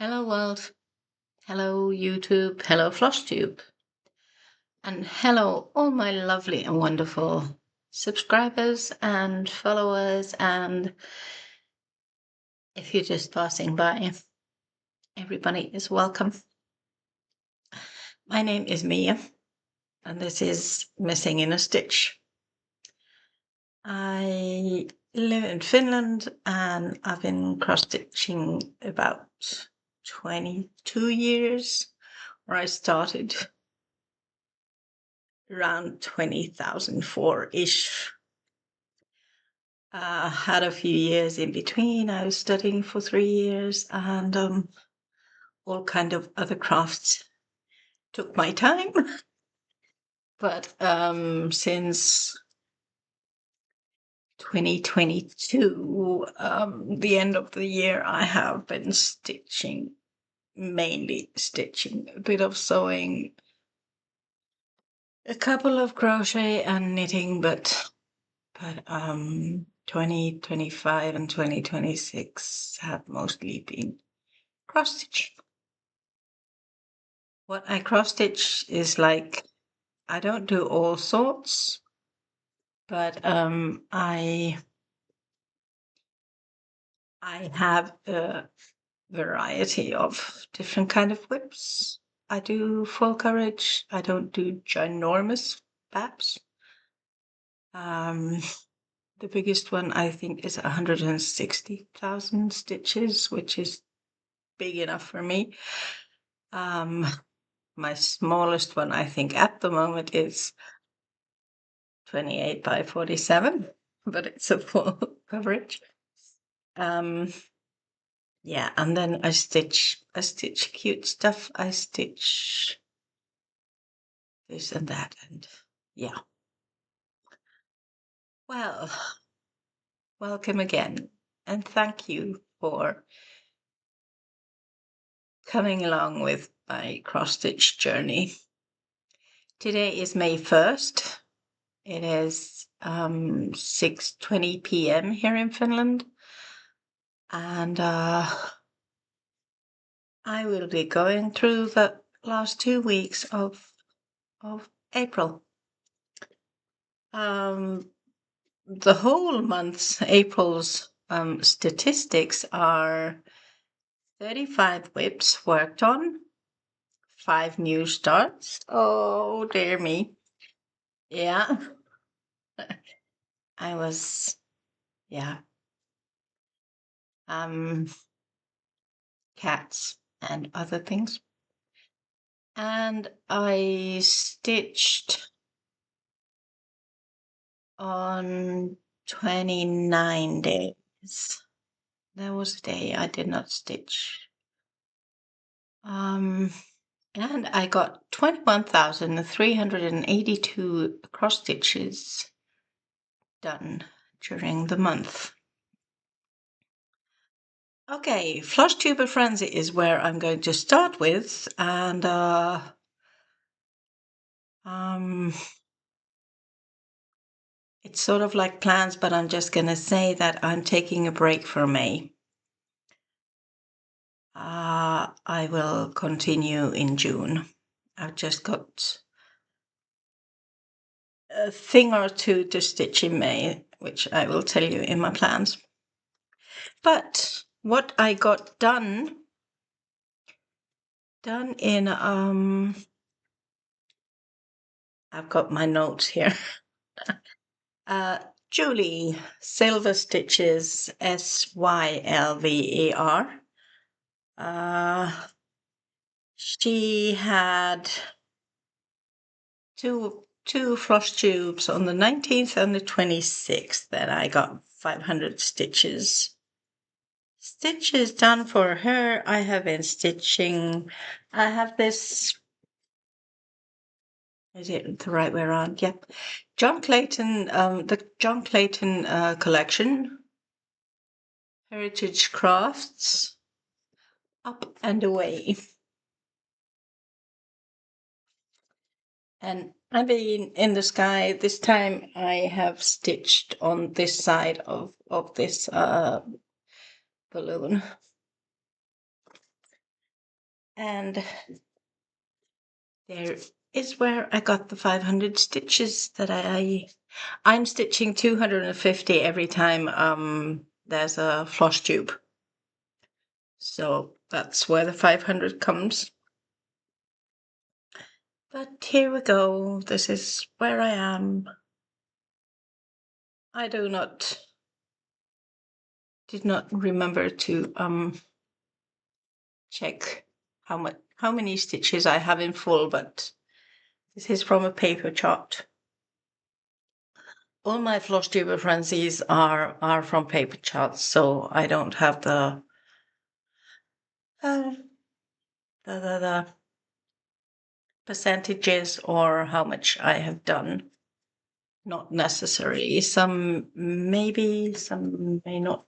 Hello world, hello YouTube, hello Flosstube, and hello all my lovely and wonderful subscribers and followers, and if you're just passing by, everybody is welcome. My name is Mia, and this is Missing in a Stitch. I live in Finland, and I've been cross-stitching about 22 years, where I started around 2004-ish. Had a few years in between. I was studying for 3 years, and all kind of other crafts took my time. But since 2022, the end of the year, I have been stitching, mainly stitching, a bit of sewing, a couple of crochet and knitting, but 2025 and 2026 have mostly been cross stitching. What I cross stitch is like, I don't do all sorts, but I have a variety of different kind of whips. I do full coverage. I don't do ginormous baps. The biggest one I think is 160,000 stitches, which is big enough for me. My smallest one I think at the moment is 28 by 47, but it's a full coverage. Yeah, and then I stitch cute stuff. I stitch this and that, and yeah. Well, welcome again, and thank you for coming along with my cross stitch journey. Today is May 1st. It is 6:20 p.m. here in Finland, and I will be going through the last 2 weeks of April. The whole month's April's statistics are 35 whips worked on, 5 new starts. Oh dear me. Yeah. I was, yeah. Cats and other things. And I stitched on 29 days. There was a day I did not stitch. And I got 21,382 cross stitches done during the month. Okay, Flosstuber Frenzy is where I'm going to start with, and it's sort of like plans, but I'm just going to say that I'm taking a break for May. I will continue in June. I've just got a thing or two to stitch in May, which I will tell you in my plans. But what I got done in, I've got my notes here. Julie, Silver Stitches, Sylver. She had two Flosstubes on the 19th and the 26th, and I got 500 stitches. Stitches done for her. I have been stitching. I have this. Is it the right way around? Yep. John Clayton, the John Clayton collection, Heritage Crafts, Up and Away. And I've been in the sky. This time I have stitched on this side of this balloon. And there is where I got the 500 stitches that I'm stitching 250 every time there's a floss tube. So that's where the 500 comes. But here we go. This is where I am. I did not remember to check how many stitches I have in full, but this is from a paper chart. All my Flosstuber Frenzies are from paper charts, so I don't have the percentages or how much I have done. Not necessarily. Some maybe, some may not.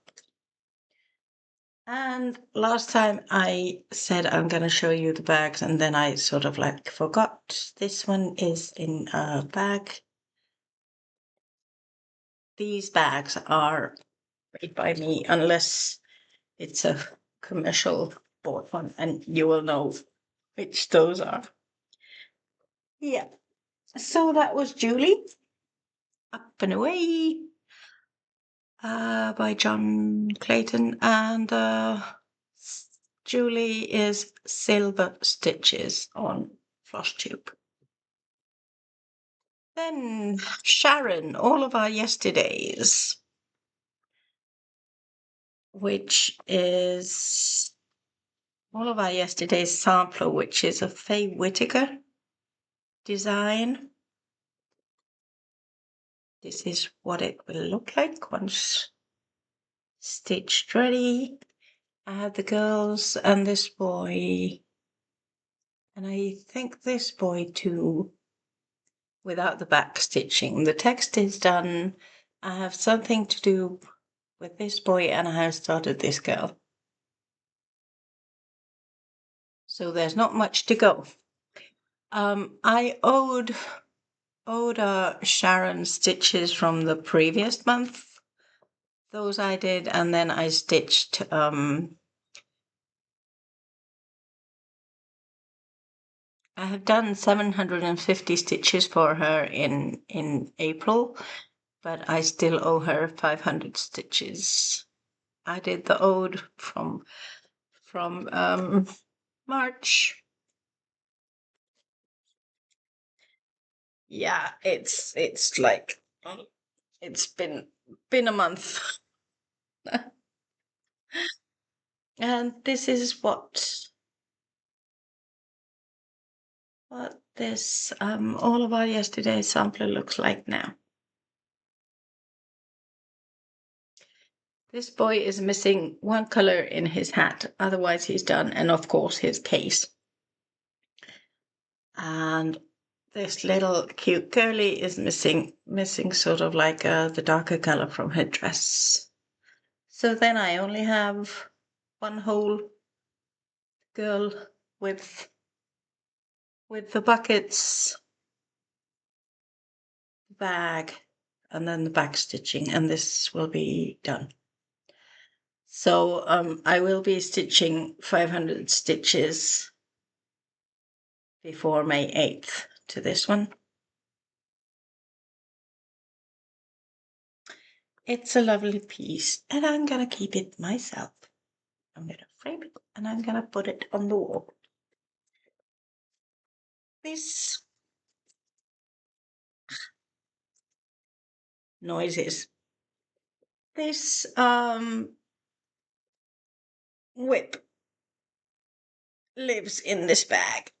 And last time I said I'm going to show you the bags, and then I sort of like forgot. This one is in a bag. These bags are made by me, unless it's a commercial bought one, and you will know which those are. Yeah. So that was Julie. Up and Away by John Clayton, and Julie is Silver Stitches on Flosstube. Then Sharon, All of Our Yesterdays, which is All of Our Yesterdays sampler, which is a Faye Whitaker design. This is what it will look like once stitched ready. I have the girls and this boy, and I think this boy too, without the back stitching. The text is done. I have something to do with this boy, and I have started this girl. So there's not much to go. I owed Sharon stitches from the previous month. Those I did, and then I stitched I have done 750 stitches for her in April, but I still owe her 500 stitches. I did the ode from March. Yeah, it's like it's been a month. And this is what this All of Our Yesterday sampler looks like now. This boy is missing one color in his hat, otherwise he's done, and of course his case. And this little cute girly is missing sort of like the darker color from her dress. So then I only have one whole girl with the buckets, the bag, and then the back stitching, and this will be done. So I will be stitching 500 stitches before May 8th to this one. It's a lovely piece, and I'm gonna keep it myself. I'm gonna frame it, and I'm gonna put it on the wall. This noises. This whip lives in this bag,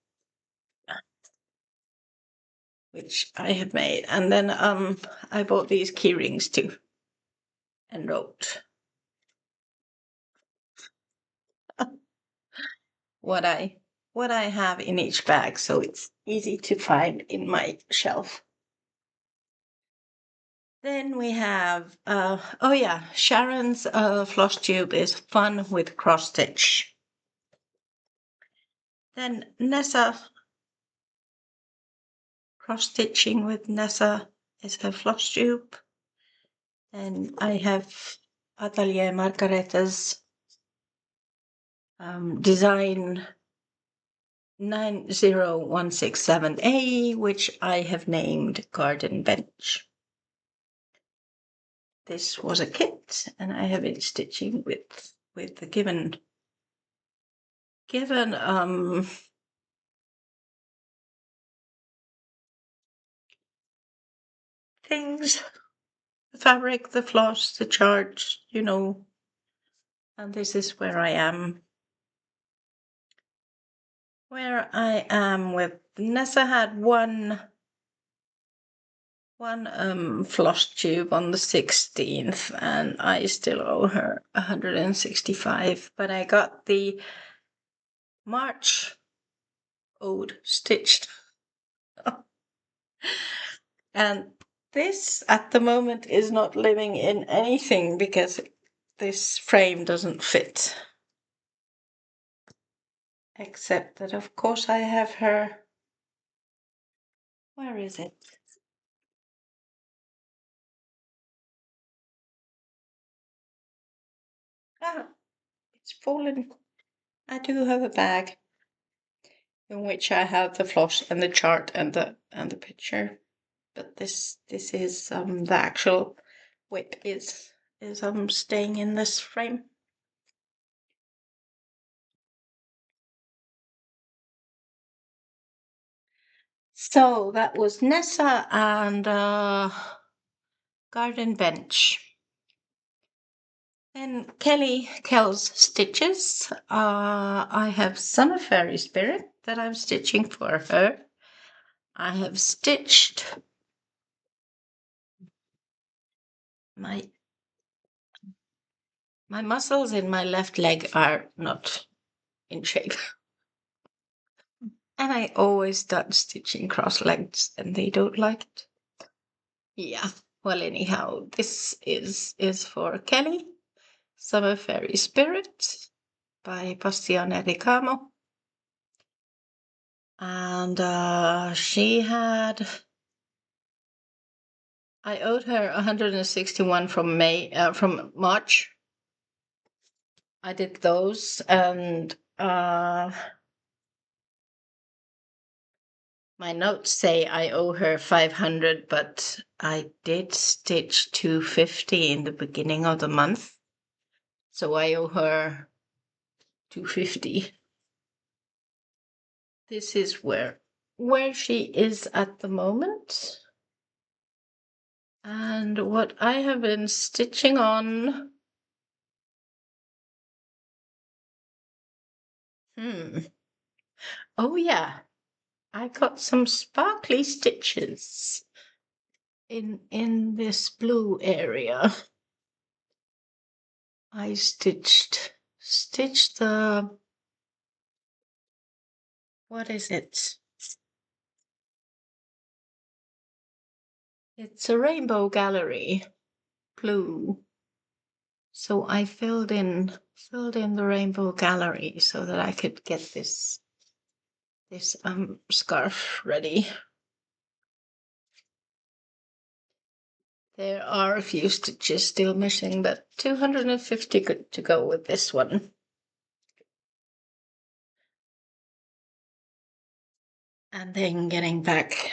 which I have made, and then I bought these key rings too, and wrote what I have in each bag, so it's easy to find in my shelf. Then we have oh yeah, Sharon's floss tube is fun with cross stitch. Then Nessa, cross stitching with Nessa is her floss tube. And I have Atelier Margareta's design 90167A, which I have named Garden Bench. This was a kit, and I have been stitching with the given things, the fabric, the floss, the chart, you know. And this is where I am. With Nessa had one Flosstube on the 16th, and I still owe her 165, but I got the March ode stitched. And this at the moment is not living in anything because this frame doesn't fit. Except that, of course, I have her. Where is it? Ah, it's fallen. I do have a bag in which I have the floss and the chart and the picture. But this is the actual whip is staying in this frame. So that was Nessa and Garden Bench. And Kel's stitches. I have Summer Fairy Spirit that I'm stitching for her. I have stitched my muscles in my left leg are not in shape. And I always start stitching cross legs and they don't like it. Yeah. Well, anyhow, this is for Kelly. Summer Fairy Spirit by Bastione Ricamo. And she had, I owed her 161 from March. I did those, and my notes say I owe her 500, but I did stitch 250 in the beginning of the month, so I owe her 250. This is where she is at the moment. And what I have been stitching on. Oh yeah, I got some sparkly stitches in this blue area. I stitched the, what is it? It's a rainbow gallery, blue. So I filled in the rainbow gallery so that I could get this scarf ready. There are a few stitches still missing, but 250 good to go with this one. And then getting back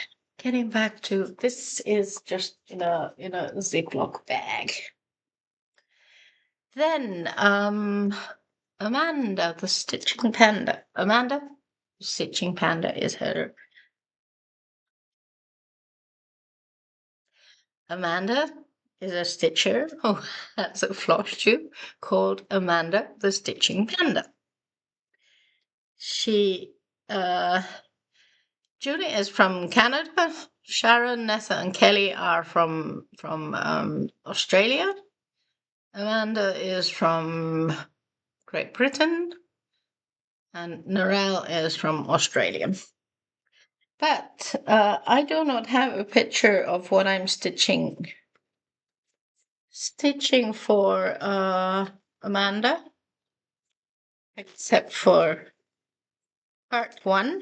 to, this is just in a Ziploc bag. Then Amanda, the Stitching Panda. Amanda, Stitching Panda is her. Amanda is a stitcher who has a floss tube called Amanda, the Stitching Panda. She, Julie is from Canada. Sharon, Nessa, and Kelly are from Australia. Amanda is from Great Britain, and Narelle is from Australia. But I do not have a picture of what I'm stitching for Amanda, except for part 1.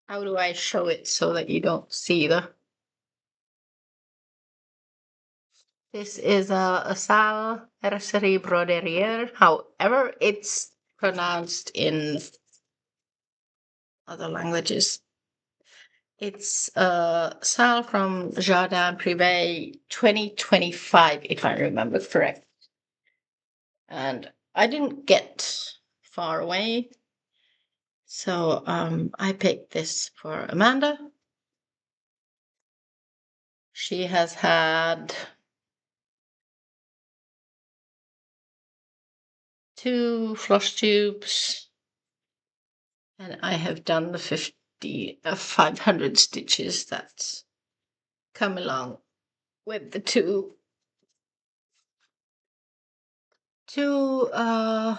How do I show it so that you don't see the? This is a Sal Erserie Broderier. However, it's pronounced in other languages. It's a style from Jardin Privé 2025, if I remember correct. And I didn't get far away, so I picked this for Amanda. She has had 2 floss tubes, and I have done the 500 stitches that come along with the two my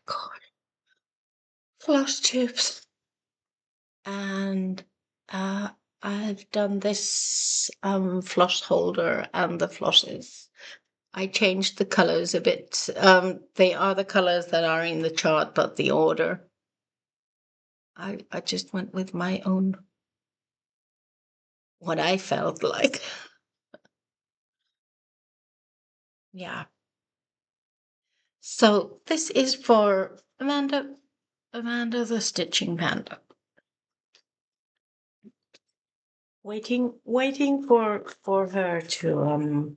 god, floss tubes. And I've done this floss holder and the flosses. I changed the colors a bit. They are the colors that are in the chart, but the order, I just went with my own, what I felt like. Yeah. So this is for Amanda the Stitching Panda. Waiting for her to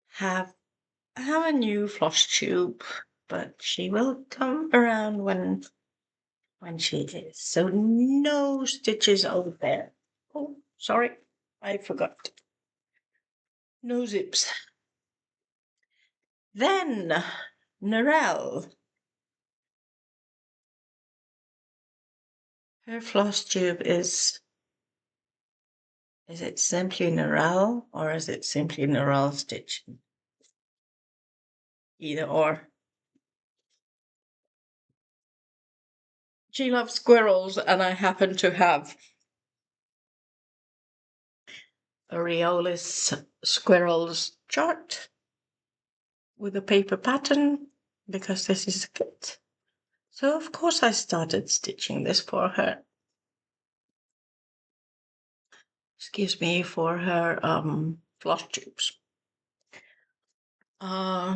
have a new floss tube, but she will come around when she is. So no stitches over there. Oh, sorry, I forgot. No zips. Then Narelle. Her floss tube is it simply Narelle or is it simply Narelle stitching? Either or. She loves squirrels, and I happen to have a Riolis squirrels chart with a paper pattern because this is a kit. So of course I started stitching this for her. Excuse me, for her floss tubes.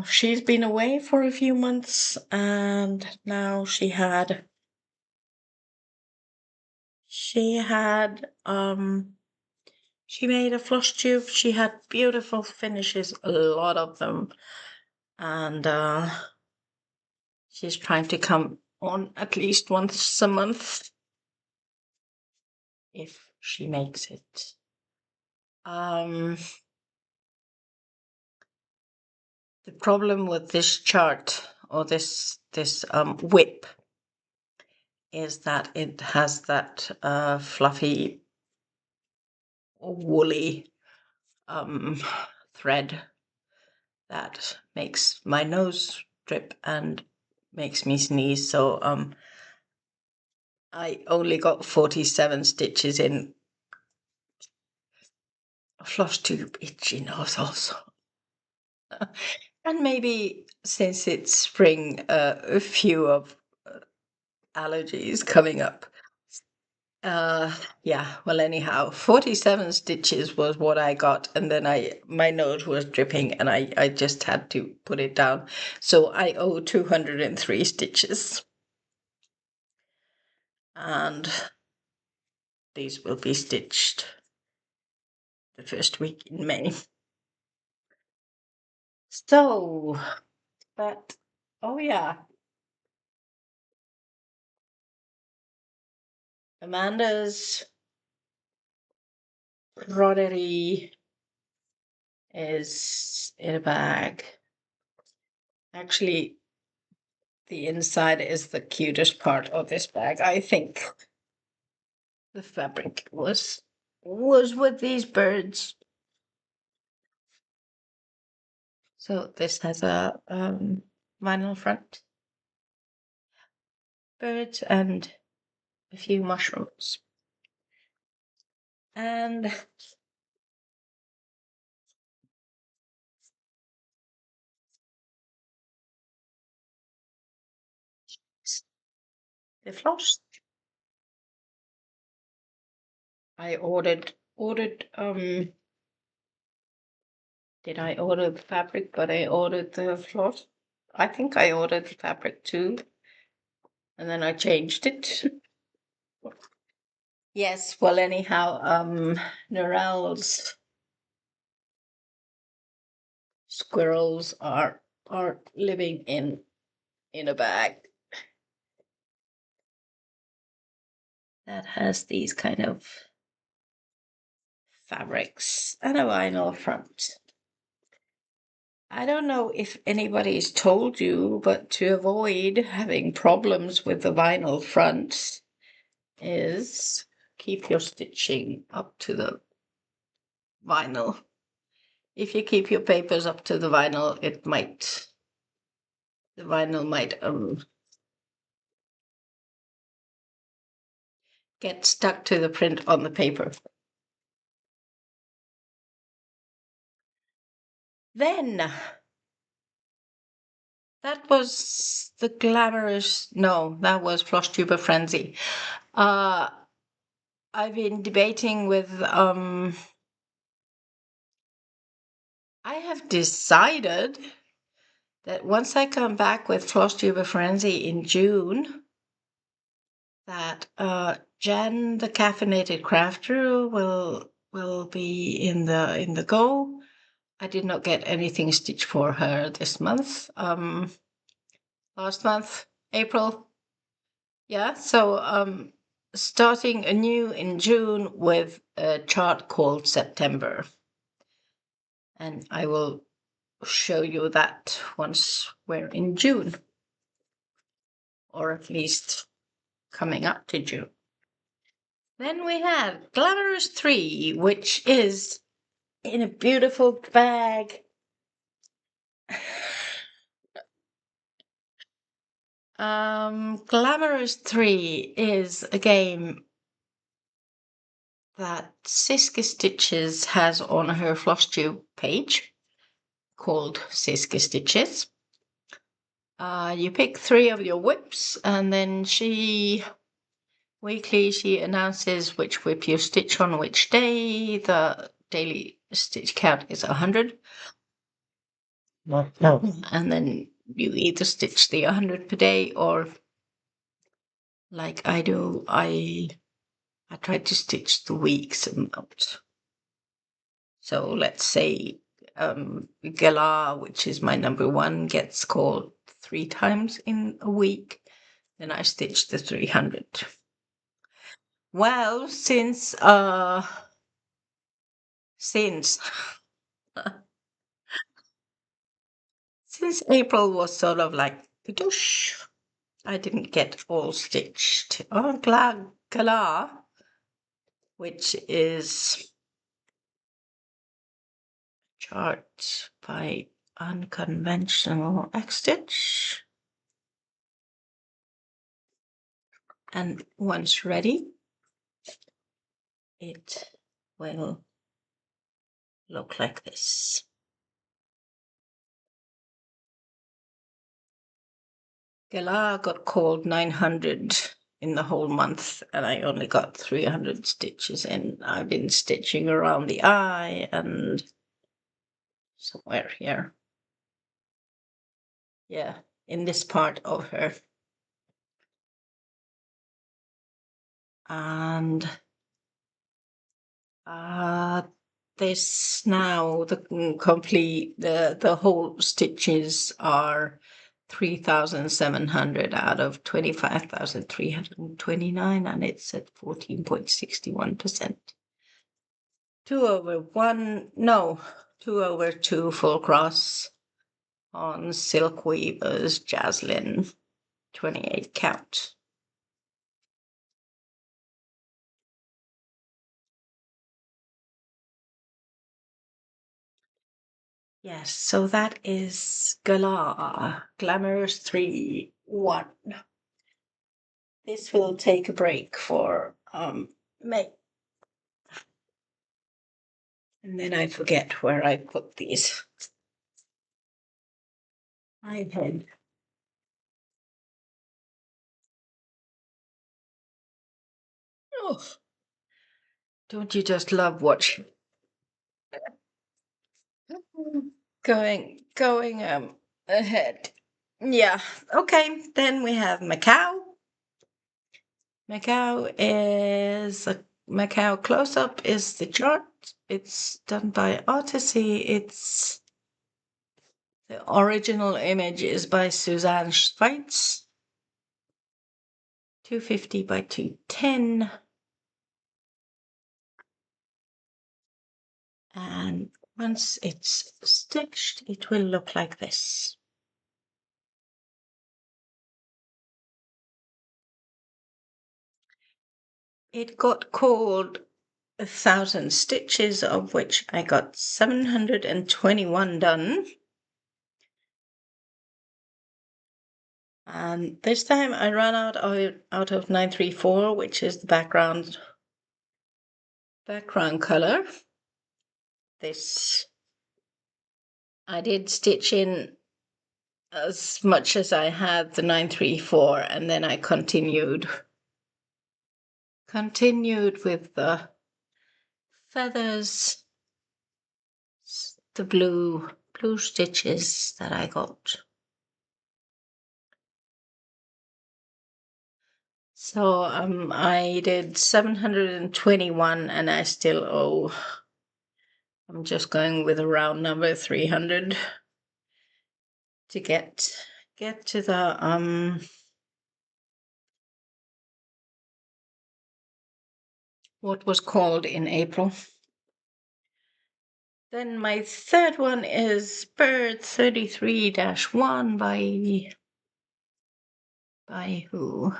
She's been away for a few months, and now she made a floss tube. She had beautiful finishes, a lot of them, and she's trying to come on at least once a month if she makes it. The problem with this chart or this whip is that it has that fluffy, woolly thread that makes my nose drip and makes me sneeze. So I only got 47 stitches in. A floss tube itchy nose also. And maybe since it's spring, a few of allergies coming up. Yeah, well, anyhow, 47 stitches was what I got, and then my nose was dripping, and I just had to put it down. So I owe 203 stitches. And these will be stitched the first week in May. So, but, oh yeah. Amanda's broderie is in a bag. Actually, the inside is the cutest part of this bag, I think. The fabric was with these birds. So this has a vinyl front, birds, and a few mushrooms. And the floss. I ordered did I order the fabric? But I ordered the floss. I think I ordered the fabric too. and then I changed it. Yes, well, anyhow, Narelle's squirrels are living in a bag that has these kind of fabrics and a vinyl front. I don't know if anybody's told you, but to avoid having problems with the vinyl front is keep your stitching up to the vinyl. If you keep your papers up to the vinyl, the vinyl might get stuck to the print on the paper. Then that was the glamorous. No, that was Flosstuber Frenzy. I've been debating with. I have decided that once I come back with Flosstuber Frenzy in June, that Jenn, the caffeinated crafter, will be in the go. I did not get anything stitched for her this month. Last month, April. Yeah, so starting anew in June with a chart called September. And I will show you that once we're in June, or at least coming up to June. Then we have Glamorous 3, which is in a beautiful bag. Glamorous 3 is a game that Siska Stitches has on her Flosstube page called Siska Stitches. You pick 3 of your whips, and then weekly she announces which whip you stitch on which day. The daily stitch count is 100. No. And then you either stitch the 100 per day, or like I do, I try to stitch the week's amount. So let's say Gala, which is my number 1, gets called 3 times in a week, then I stitch the 300. Well, since since April was sort of like doosh, I didn't get all stitched. Oh, Gala, which is chart by unconventional X stitch. And once ready, it will look like this. Gala got called 900 in the whole month, and I only got 300 stitches in. I've been stitching around the eye and somewhere here. Yeah, in this part of her. And this now, the whole stitches are 3,700 out of 25,329, and it's at 14.61%. 2/2 full cross on Silk Weaver's Jaslyn 28 count. Yes, so that is Glamorous 3-1. This will take a break for May. And then I forget where I put these. iPad. Oh, don't you just love watching? Going ahead. Yeah, okay, then we have Macau. Macau close-up is the chart. It's done by Odyssey. It's the original image is by Suzanne Schweitz. 250 by 210. And once it's stitched, it will look like this. It got called 1,000 stitches, of which I got 721 done. And this time I ran out of 934, which is the background color. This I did stitch in as much as I had the 934, and then I continued with the feathers, the blue stitches that I got. So I did 721, and I still owe, I'm just going with a round number, 300 to get to the what was called in April. Then my third one is Bird 33-1 by who?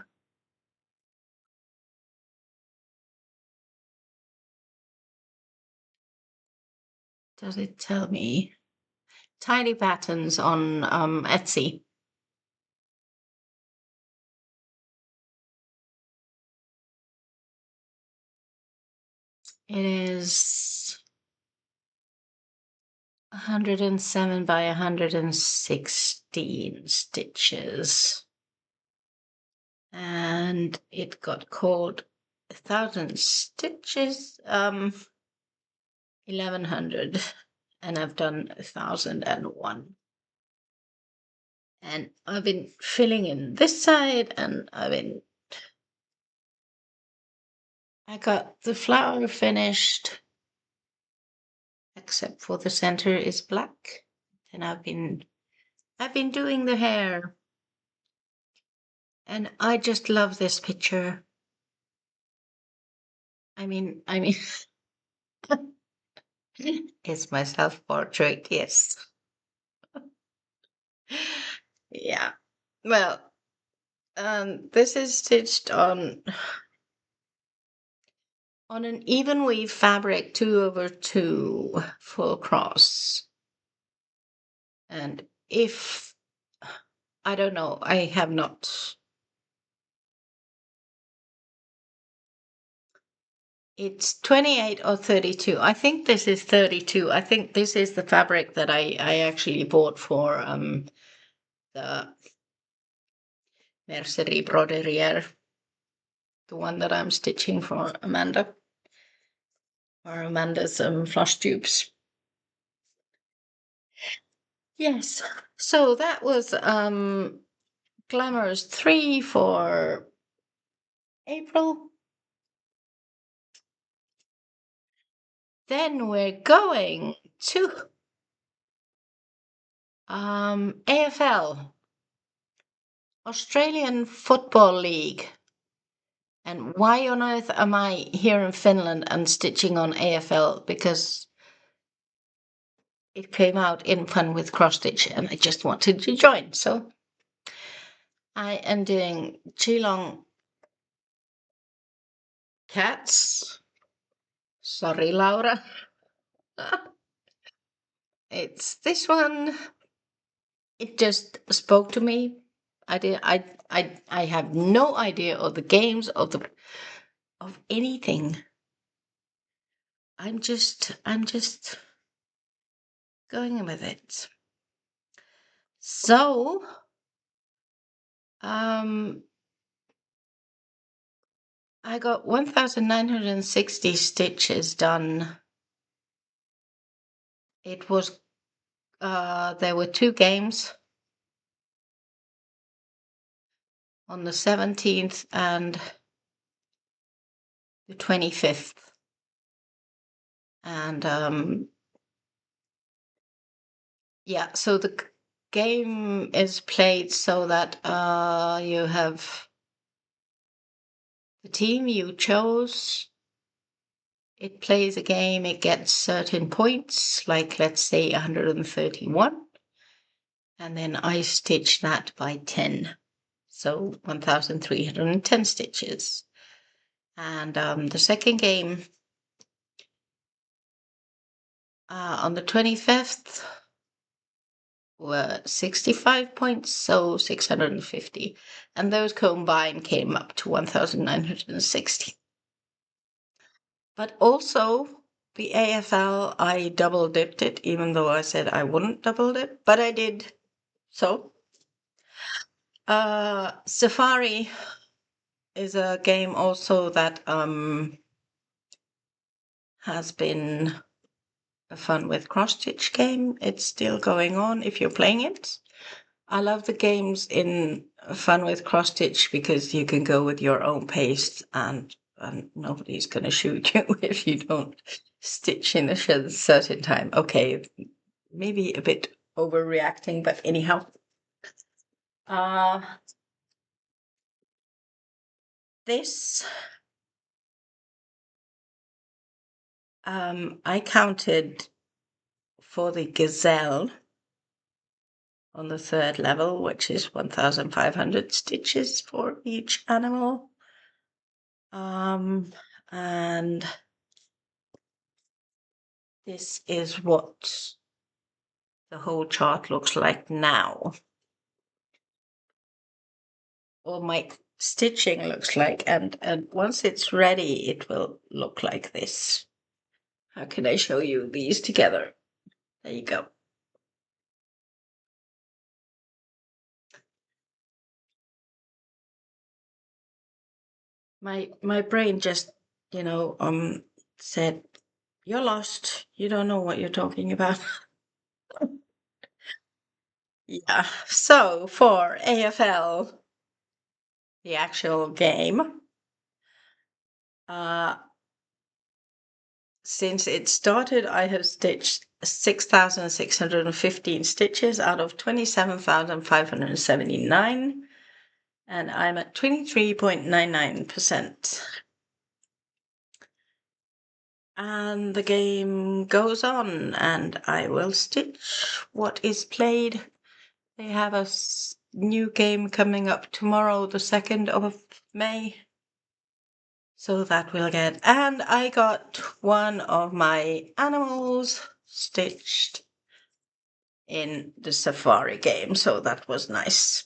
Does it tell me? Tiny Patterns on Etsy. It is 107 by 116 stitches. And it got called 1,000 stitches, 1,100, and I've done 1,001. And I've been filling in this side, and I got the flower finished, except for the center is black. And I've been doing the hair, and I just love this picture. I mean, it's my self-portrait, yes. Yeah. Well, this is stitched on an even weave fabric 2/2 full cross. And if, I don't know, I have not, it's 28 or 32. I think this is 32. I think this is the fabric that I actually bought for the Mercerie Broderier, the one that I'm stitching for Amanda, or Amanda's Flosstubes. Yes, so that was Glamorous 3 for April. Then we're going to AFL, Australian Football League. And why on earth am I here in Finland and stitching on AFL? Because it came out in Fun with Cross Stitch, and I just wanted to join. So I am doing Geelong Cats. Sorry, Laura. It's this one. It just spoke to me. I have no idea of the games, of anything. I'm just going with it. So I got 1,960 stitches done. It was there were 2 games on the 17th and the 25th. And yeah, so the game is played so that you have the team you chose. It plays a game, it gets certain points, like let's say 131, and then I stitch that by 10. So 1,310 stitches. And the second game on the 25th were 65 points, so 650. And those combined came up to 1,960. But also the AFL, I double dipped it, even though I said I wouldn't double dip, but I did. So Safari is a game also that has been a fun with cross stitch game. It's still going on if you're playing it. I love the games in fun with cross stitch because you can go with your own pace and nobody's going to shoot you if you don't stitch in a certain time. Okay, maybe a bit overreacting, but anyhow. This I counted for the gazelle on the third level, which is 1,500 stitches for each animal. And this is what the whole chart looks like now. Or my stitching looks like, and once it's ready, it will look like this. How can I show you these together? There you go. My brain just, said, "You're lost. You don't know what you're talking about." Yeah. So for AFL, the actual game, since it started, I have stitched 6,615 stitches out of 27,579, and I'm at 23.99%. And the game goes on, and I will stitch what is played. They have a new game coming up tomorrow, the 2nd of May. So that we'll get. And I got one of my animals stitched in the Safari game, so that was nice.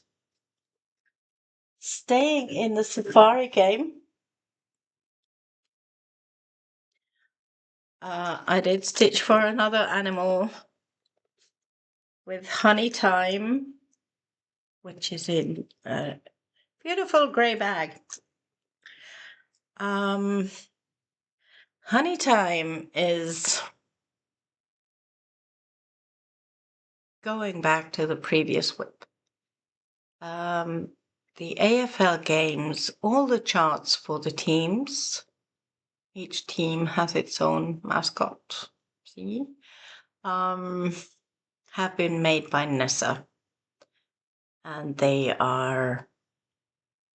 Staying in the Safari game, I did stitch for another animal with Honey Time, which is in a beautiful grey bag. Honey Time is going back to the previous whip. The AFL games, all the charts for the teams, each team has its own mascot, see, have been made by Nessa. And they are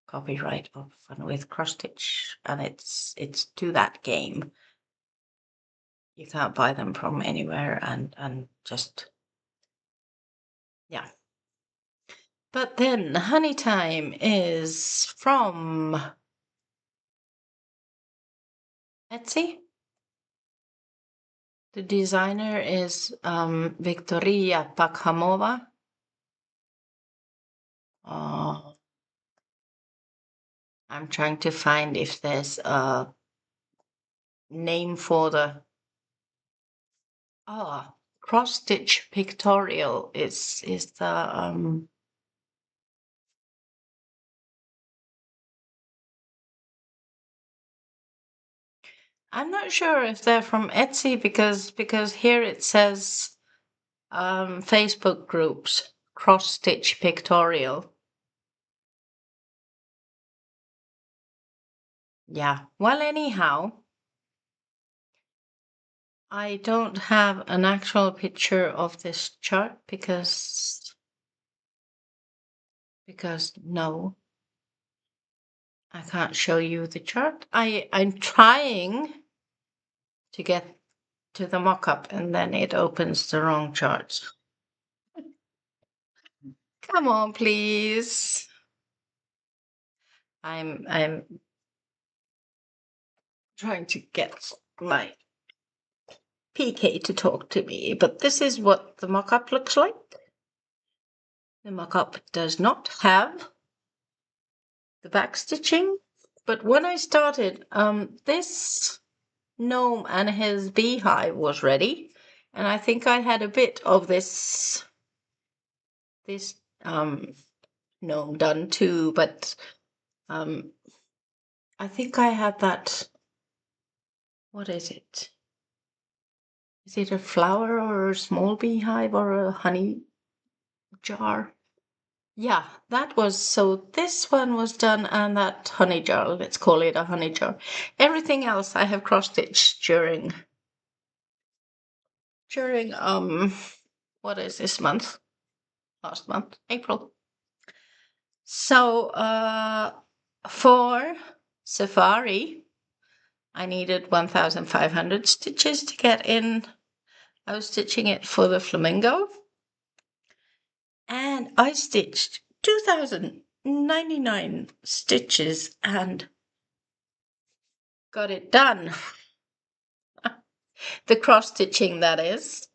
copyright of Fun with Cross Stitch, and it's to that game. You can't buy them from anywhere, and just, yeah. But then Honey Time is from Etsy. The designer is Victoria Pakhamova. I'm trying to find if there's a name for the cross stitch pictorial is the I'm not sure if they're from Etsy because here it says Facebook groups cross stitch pictorial. Yeah. Well, anyhow, I don't have an actual picture of this chart because no, I can't show you the chart. I'm trying to get to the mock-up and then it opens the wrong charts. Come on, please. I'm trying to get my PK to talk to me, but this is what the mock-up looks like. The mock-up does not have the back stitching, but when I started, this gnome and his beehive was ready, and I think I had a bit of this gnome done too, but I think I had that. What is it? Is it a flower or a small beehive or a honey jar? Yeah, that was, so this one was done and that honey jar, let's call it a honey jar. Everything else I have cross-stitched during what is this month? Last month, April. So for Safari, I needed 1,500 stitches to get in. I was stitching it for the flamingo. And I stitched 2,099 stitches and got it done. The cross stitching, that is.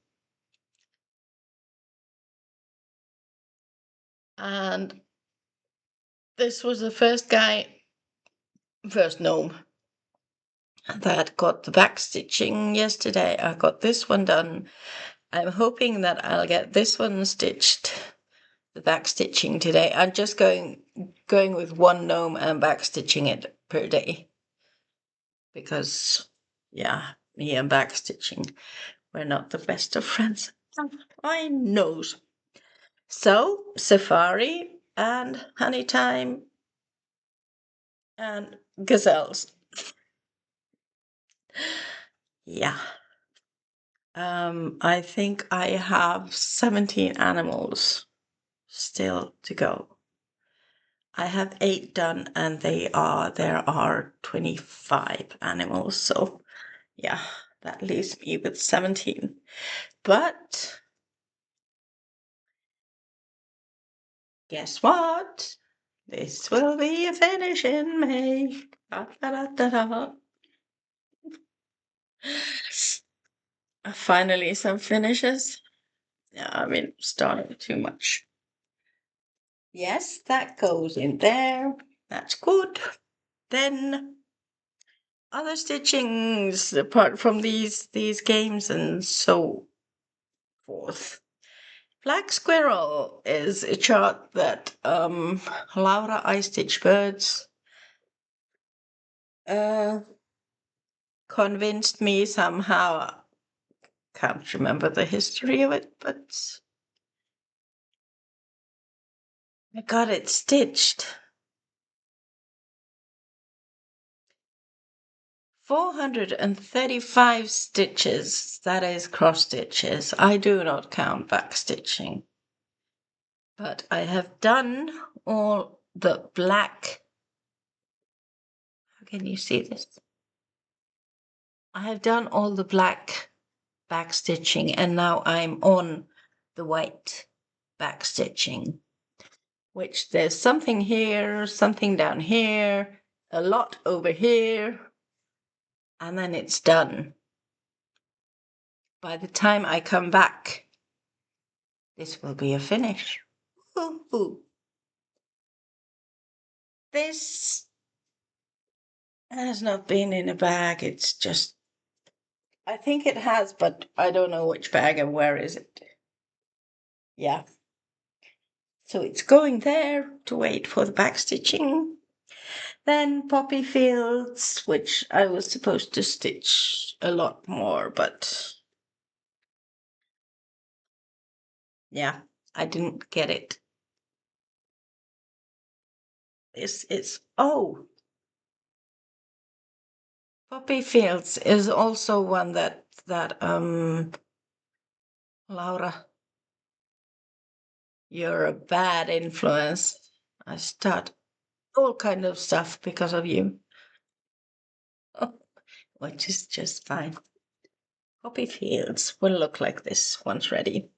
And this was the first gnome that got the back stitching yesterday. I got this one done. I'm hoping that I'll get this one stitched, the back stitching today. I'm just going with one gnome and back stitching it per day because, yeah, me and back stitching, we're not the best of friends. I knows. So Safari and Honeytime and gazelles. Yeah. I think I have 17 animals still to go. I have 8 done and there are 25 animals. So yeah, that leaves me with 17. But guess what? This will be a finish in May. Da, da, da, da. Finally, some finishes. Yeah, I mean, starting too much. Yes, that goes in there. That's good. Then other stitchings apart from these games and so forth. Black Squirrel is a chart that Laura I Stitch Birds convinced me somehow. Can't remember the history of it, but I got it stitched. 435 stitches, that is cross stitches. I do not count back stitching. But I have done all the black. How can you see this? I have done all the black back stitching and now I'm on the white back stitching, which there's something here, something down here, a lot over here, and then it's done. By the time I come back, this will be a finish. Ooh. This has not been in a bag, it's just, I think it has, but I don't know which bag and where is it. Yeah. So it's going there to wait for the back stitching. Then poppy fields, which I was supposed to stitch a lot more, but yeah, I didn't get it. This is, oh, Poppy Fields is also one that Laura, you're a bad influence. I start all kind of stuff because of you. Which is just fine. Poppy Fields will look like this once ready.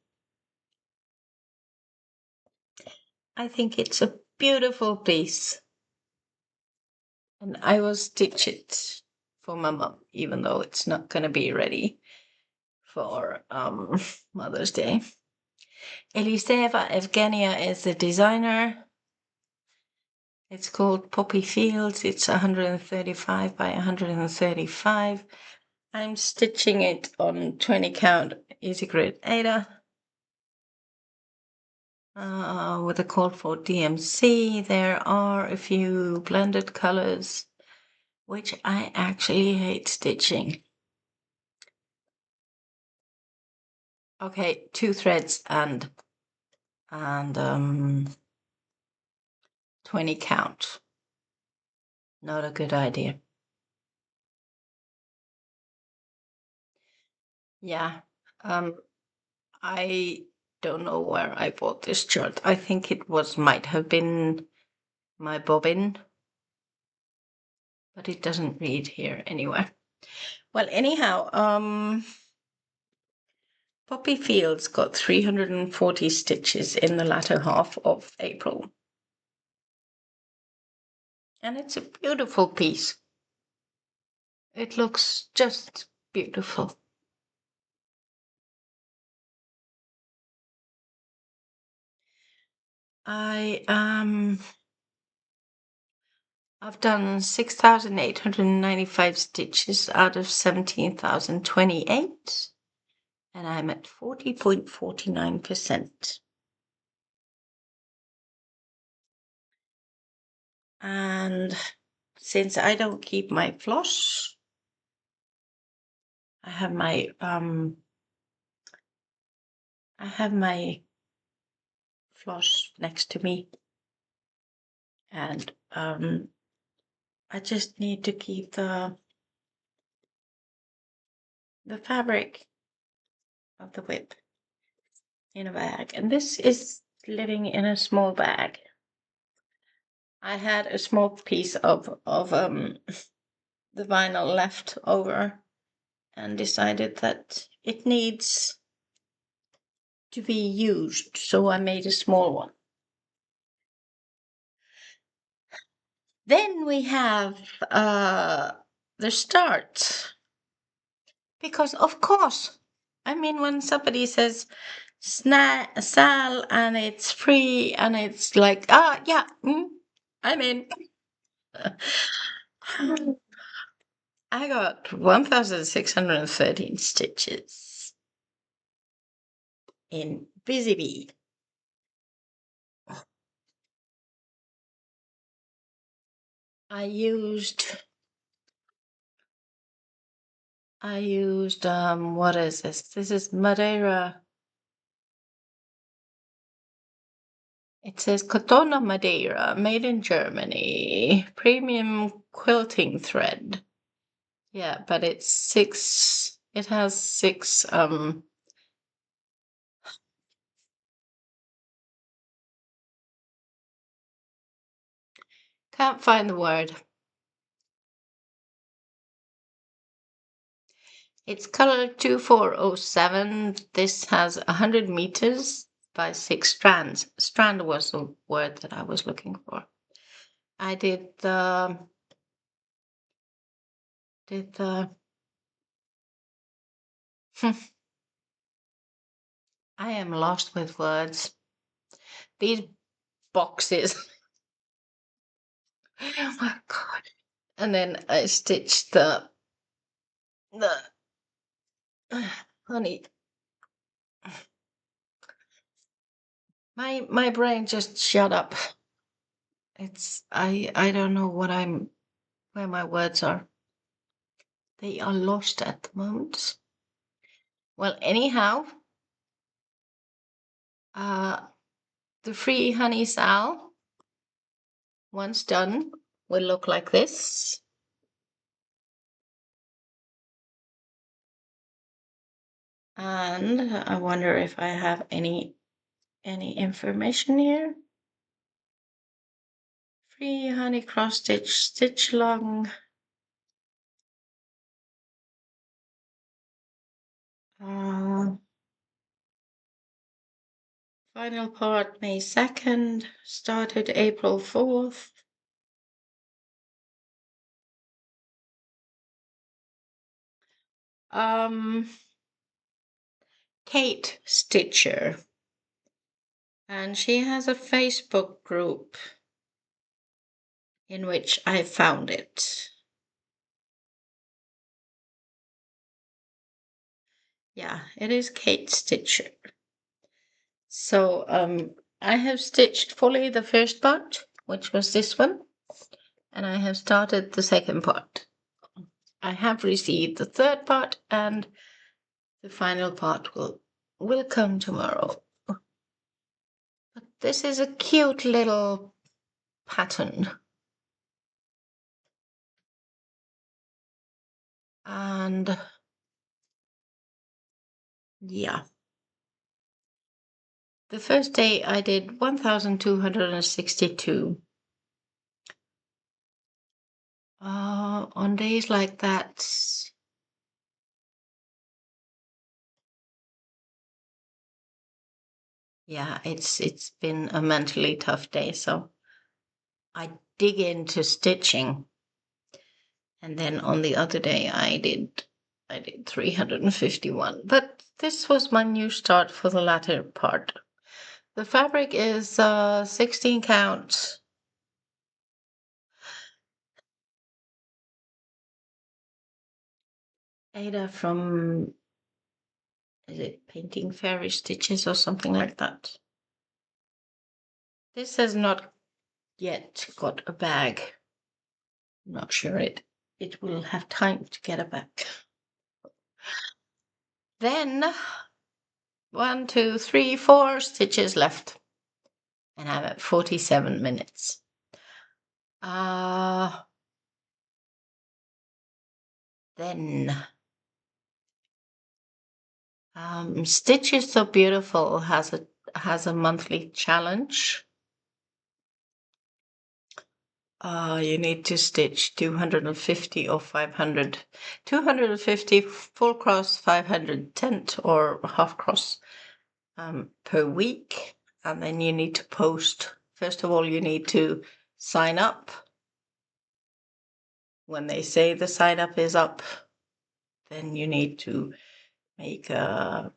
I think it's a beautiful piece. And I will stitch it for my mom, even though it's not going to be ready for Mother's Day. Eliseva Evgenia is the designer. It's called Poppy Fields. It's 135 by 135. I'm stitching it on 20 count easy grid Ada with a call for DMC. There are a few blended colors, which I actually hate stitching. Okay, 2 threads and 20 count. Not a good idea. Yeah. I don't know where I bought this chart. I think it might have been my bobbin, but it doesn't read here anywhere. Well, anyhow, Poppy Fields got 340 stitches in the latter half of April. And it's a beautiful piece. It looks just beautiful. I've done 6,895 stitches out of 17,028, and I'm at 40.49%. And since I don't keep my floss, I have my floss next to me, and I just need to keep the fabric of the whip in a bag, and this is living in a small bag. I had a small piece of the vinyl left over and decided that it needs to be used, so I made a small one. Then we have the start, because of course, I mean, when somebody says sal and it's free and it's like, yeah, I'm in. I got 1,613 stitches in Busy Bee. I used what is this? This is Madeira. It says Cotona Madeira, made in Germany, premium quilting thread. Yeah, but it's 6, it has 6 can't find the word. It's color 2407. This has 100 meters by 6 strands. Strand was the word that I was looking for. I did the I am lost with words. These boxes. Oh my god. And then I stitched the honey. My brain just shut up. It's I don't know where my words are. They are lost at the moment. Well, anyhow, the free honey sal, once done, will look like this. And I wonder if I have any information here. Free honey cross stitch, stitch long. Final part May 2nd, started April 4th. Kate Stitcher. And she has a Facebook group in which I found it. Yeah, it is Kate Stitcher. So I have stitched fully the first part, which was this one, and I have started the second part. I have received the third part, and the final part will come tomorrow. But this is a cute little pattern. And yeah. The first day I did 1,262. On days like that, yeah, it's been a mentally tough day, so I dig into stitching. And then on the other day I did 351. But this was my new start for the latter part. The fabric is 16 count. Ada from, is it Painting Fairy Stitches or something like that? This has not yet got a bag. I'm not sure it will have time to get a bag. Then 1, 2, 3, 4 stitches left, and I'm at 47 minutes. Then Stitches So Beautiful has a monthly challenge. You need to stitch 250 or 500. 250 full cross, 500 tent or half cross per week. And then you need to post. First of all, you need to sign up. When they say the sign up is up, then you need to make a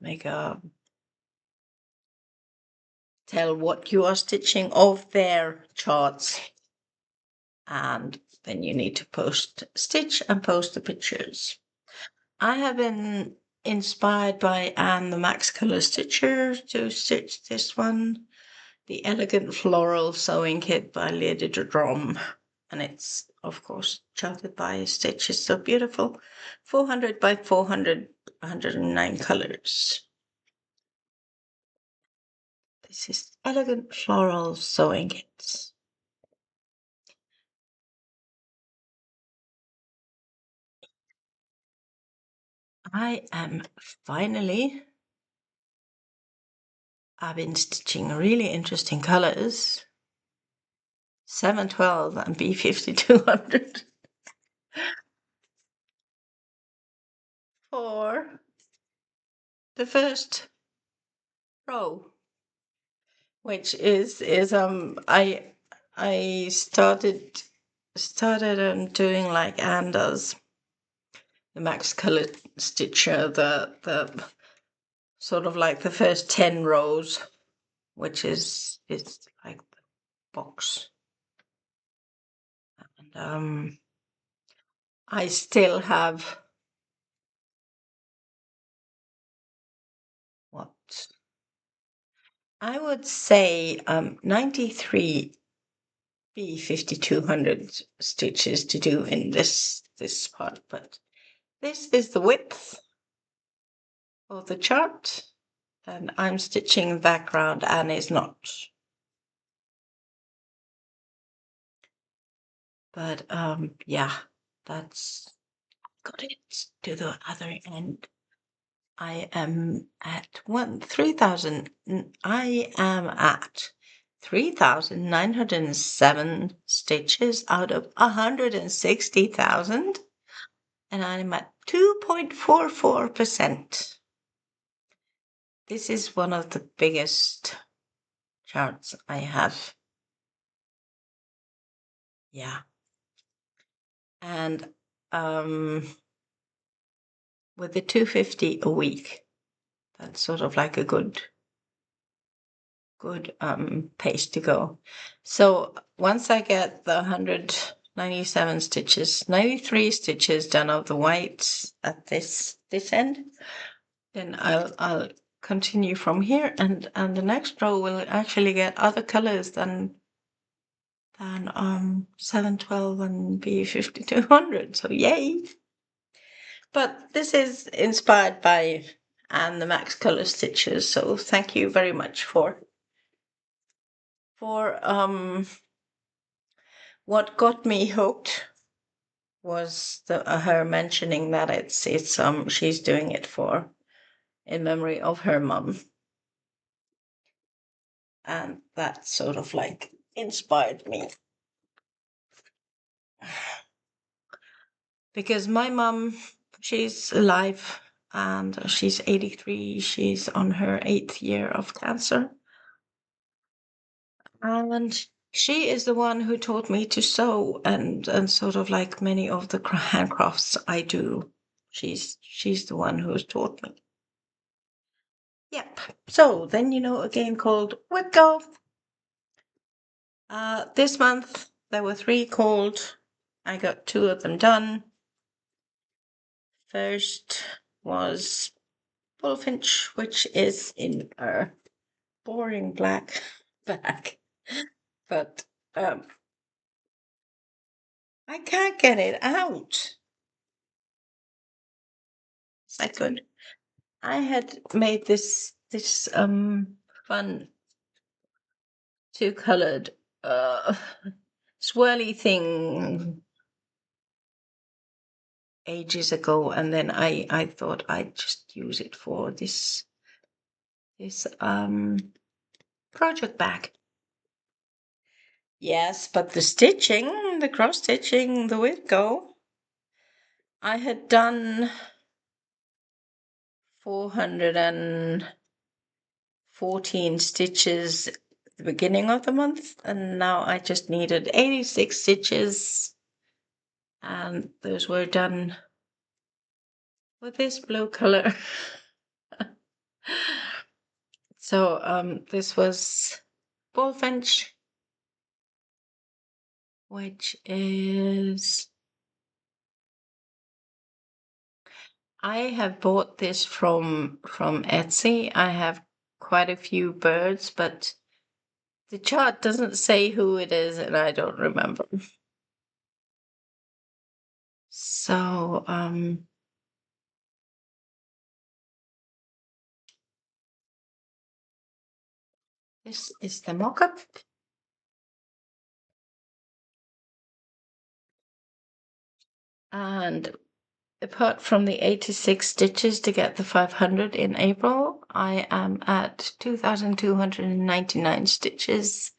tell what you are stitching of their charts. And then you need to stitch and post the pictures. I have been inspired by Anne the Max Color Stitcher to stitch this one, the Elegant Floral Sewing Kit by Lady Drum. And it's, of course, charted by Stitches So Beautiful, 400 by 400, 109 colors. This is Elegant Floral Sewing Kits. I've been stitching really interesting colors. 712 and B5200. For the first row, which is I started doing like Anne does, the Max Color Stitcher, the sort of like the first 10 rows, which is it's like the box. And I still have what I would say 93 B5200 stitches to do in this part, but this is the width of the chart, and I'm stitching background and is not. But yeah, that's got it to the other end. I am at 3,000. I am at 3,907 stitches out of 160,000, and I'm at 2.44%. This is one of the biggest charts I have. Yeah. And with the 250 a week, that's sort of like a good pace to go. So once I get the 197 stitches, 93 stitches done of the whites at this end, then I'll continue from here, and the next row will actually get other colors than 712 and B5200. So yay! But this is inspired by and the Max Color Stitches, so thank you very much for what got me hooked was her mentioning that it's she's doing it for in memory of her mum, and that sort of like inspired me, because my mum, she's alive and she's 83. She's on her 8th year of cancer. And she is the one who taught me to sew and sort of like many of the handcrafts I do. She's the one who's taught me. Yep. So then a game called Whip Go. This month there were 3 called. I got 2 of them done. First was Bullfinch, which is in a boring black bag, but I can't get it out. Is that good? I had made this fun 2-colored swirly thing ages ago, and then I thought I'd just use it for this project bag. Yes, but the stitching, the cross stitching, the whip go, I had done 414 stitches at the beginning of the month, and now I just needed 86 stitches, and those were done with this blue color. So this was Bullfinch, which is, I have bought this from Etsy. I have quite a few birds, but the chart doesn't say who it is, and I don't remember. So this is the mock-up. And apart from the 86 stitches to get the 500 in April, I am at 2,299 stitches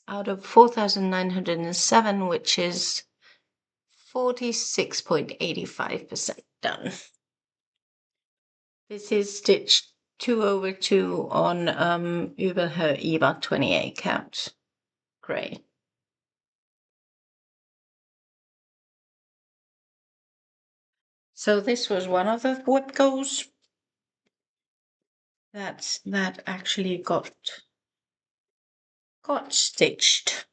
out of 4,907, which is 46.85% done. This is stitch 2/2 on über her Eva 28 count gray. So this was one of the whip goes that actually got stitched.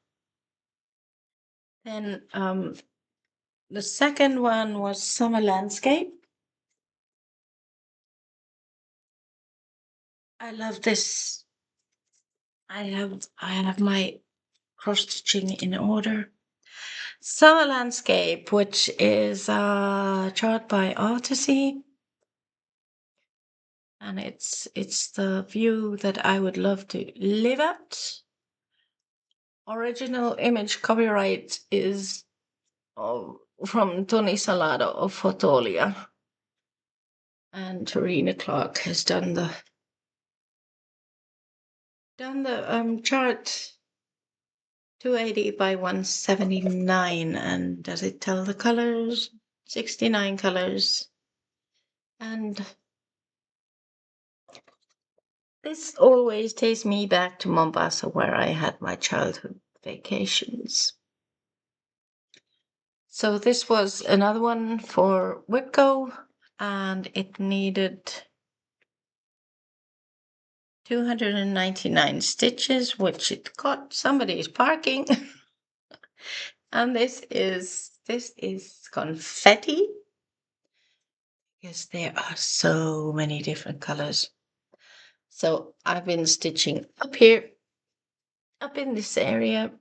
Then the second one was Summer Landscape. I love this. I have my cross stitching in order. Summer Landscape, which is a chart by Artisy, and it's the view that I would love to live at. Original image copyright is from Tony Salado of Fotolia, And Tarina Clark has done the chart 280 by 179. And does it tell the colors? 69 colors. And this always takes me back to Mombasa, where I had my childhood vacations. So this was another one for Whitgo, and it needed 299 stitches, which it got. Somebody is parking. And this is confetti, because there are so many different colors. So I've been stitching up here, up in this area.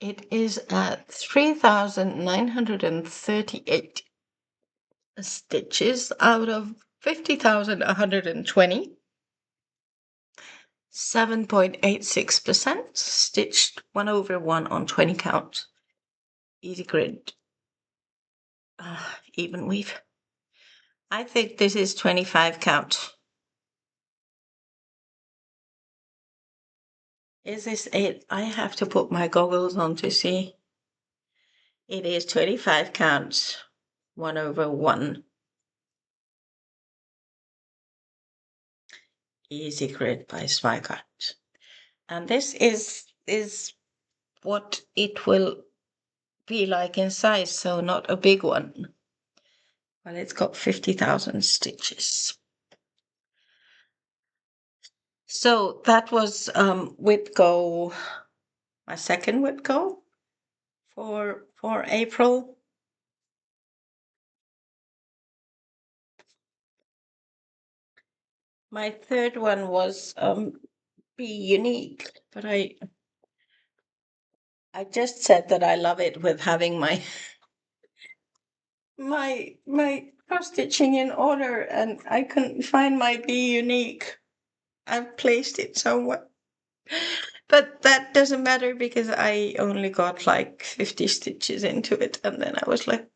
It is at 3,938 stitches out of 50,120. 7.86% stitched 1/1 on 20 count. Easy grid. Even weave. I think this is 25 count. Is this it? I have to put my goggles on to see. It is 25 counts, 1/1. Easy grid by Zweigart. And this is what it will be like in size, so not a big one. Well, it's got 50,000 stitches. So that was Whitgo, my second Whitgo for April. My third one was Be Unique, but I just said that I love it with having my cross stitching in order, and I couldn't find my Be Unique. I've placed it somewhere. But that doesn't matter, because I only got like 50 stitches into it, and then I was like,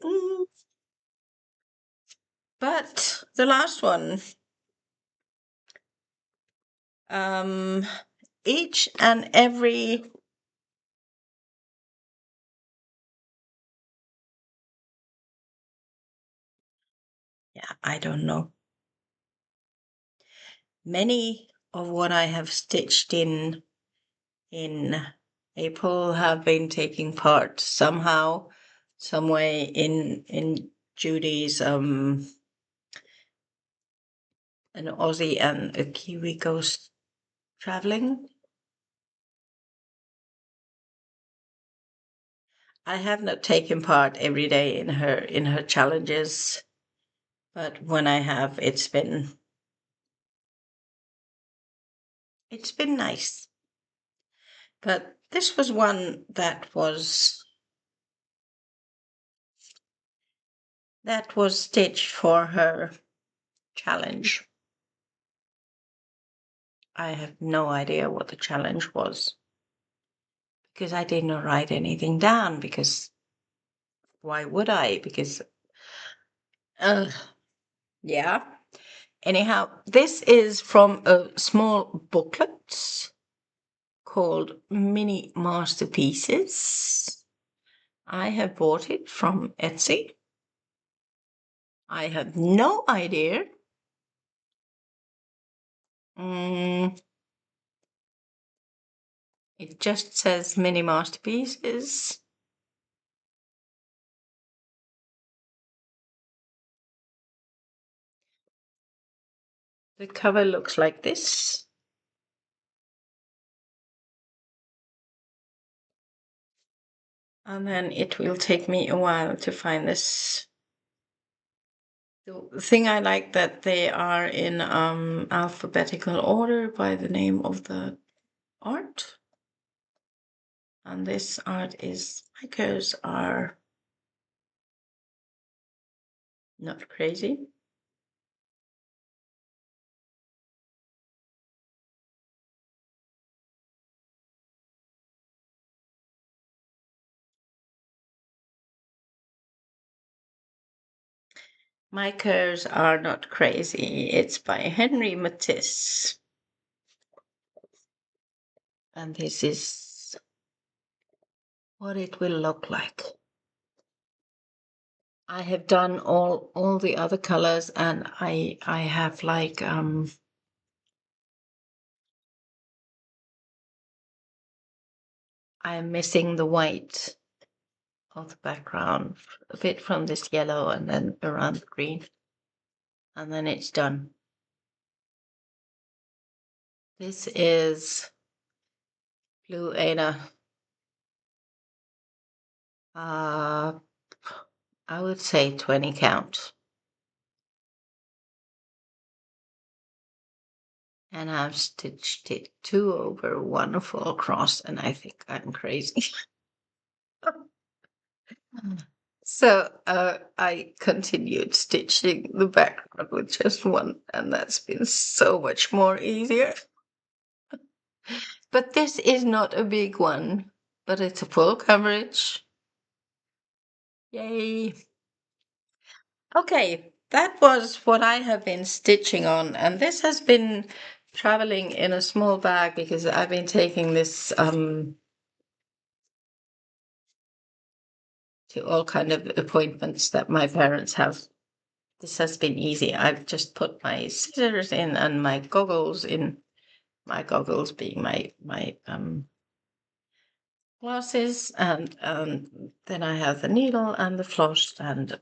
But the last one, each and every I don't know. Many of what I have stitched in April have been taking part somehow, some way in Judy's an Aussie and a Kiwi goes traveling. I have not taken part every day in her challenges, but when I have, it's been nice. But this was one that was stitched for her challenge. I have no idea what the challenge was, because I did not write anything down, because why would I? Because, yeah. Anyhow, this is from a small booklet called Mini Masterpieces. I have bought it from Etsy. I have no idea. It just says Mini Masterpieces. The cover looks like this. And then it will take me a while to find this. The thing I like that they are in alphabetical order by the name of the art. And this art is, micros are not crazy. My curves are not crazy. It's by Henry Matisse. And this is what it will look like. I have done all the other colors, and I have like I'm missing the white of the background, a bit from this yellow and then around the green, and then it's done. This is Blue Ada. I would say 20 count. And I've stitched it 2 over 1 full across, and I think I'm crazy. So I continued stitching the background with just one, and that's been so much more easier. But this is not a big one, but it's a full coverage. Yay. Okay, that was what I have been stitching on, and this has been traveling in a small bag because I've been taking this to all kind of appointments that my parents have. This has been easy. I've just put my scissors in and my goggles in. My goggles being my glasses, and then I have the needle and the floss, and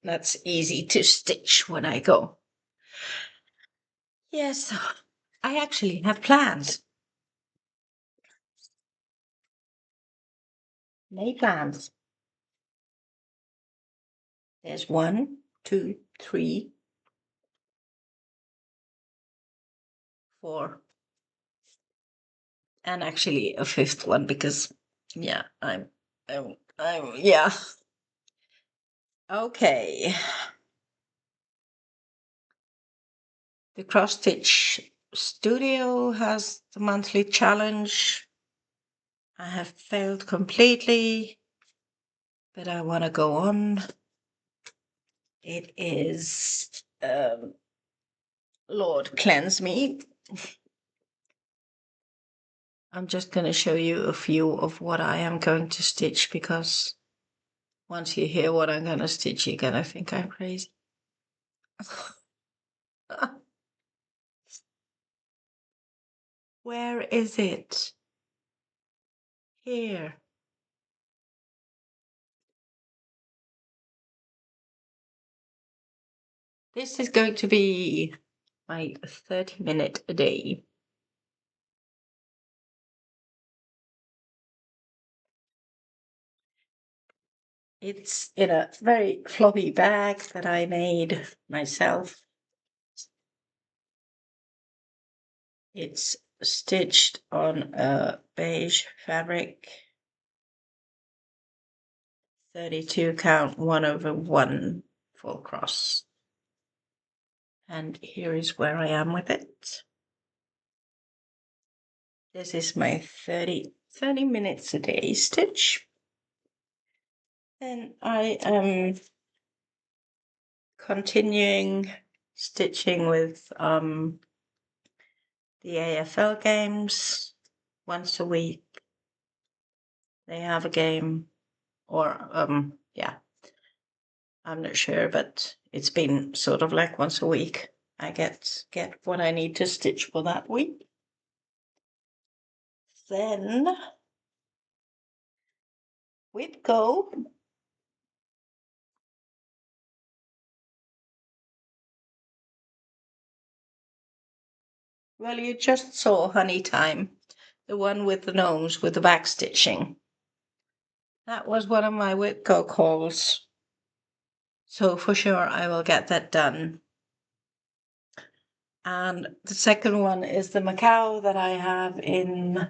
that's easy to stitch when I go. Yes, I actually have plans. Made plans. There's 1, 2, 3, 4, and actually a 5th one because, yeah, yeah. Okay. The Cross Stitch Studio has the monthly challenge. I have failed completely, but I want to go on. It is Lord Cleanse Me. I'm just going to show you a few of what I am going to stitch, because once you hear what I'm going to stitch, you're going to think I'm crazy. Where is it? Here. This is going to be my 30-minute a day. It's in a very floppy bag that I made myself. It's stitched on a beige fabric. 32 count 1 over 1 full cross. And here is where I am with it. This is my 30 minutes a day stitch. And I am continuing stitching with the AFL games once a week. They have a game, or yeah, I'm not sure, but it's been sort of like once a week. I get what I need to stitch for that week. Then we'd go. Well, you just saw Honey Time, the one with the gnomes with the back stitching. That was one of my Whitco calls. So for sure I will get that done. And the second one is the Macau that I have in